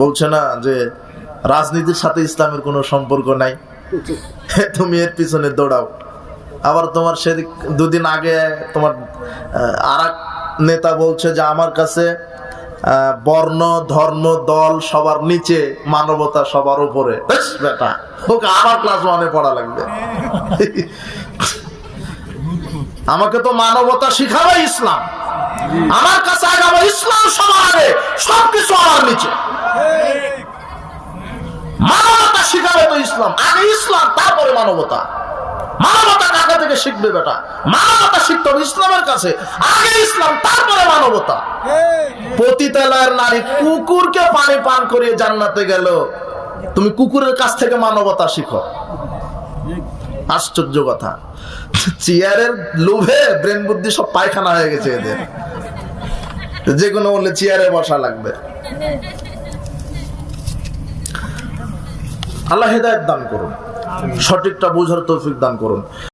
বলছে না যে রাজনীতির সাথে ইসলামের কোনো সম্পর্ক নাই, তুমি এর পিছনে দৌড়াও। আবার তোমার সেদিক দুদিন আগে তোমার আরেক নেতা বলছে যে আমার কাছে বর্ণ ধর্ম দল সবার নিচে, মানবতা সবার উপরে। বেটা ওকে আবার ক্লাস 1-এ পড়া লাগবে। আমাকে তো মানবতা শিখাবে ইসলাম, আমার কাছে আগাবো ইসলাম সবার আগে, সবকিছু আমার নিচে। মানবতা শিখাবে তো ইসলাম, আগে ইসলাম তারপরে মানবতা। মানবতা কাকা থেকে শিখবে বেটা? মানবতা শিখতে হবে ইসলামের কাছে, আগে ইসলাম তারপরে মানবতা। পতিতালয়ের নারী কুকুরকে পানি পান করিয়ে জান্নাতে গেল, তুমি কুকুরের কাছ থেকে মানবতা শিখো। আশ্চর্য কথা। চেয়ারের লোভে ব্রেন বুদ্ধি সব পায়খানা হয়ে গেছে এদের, যে কোনো বললে চেয়ারে বসা লাগবে। আল্লাহ হেদায়েত দান করুন, সঠিকটা বোঝার তৌফিক দান করুন।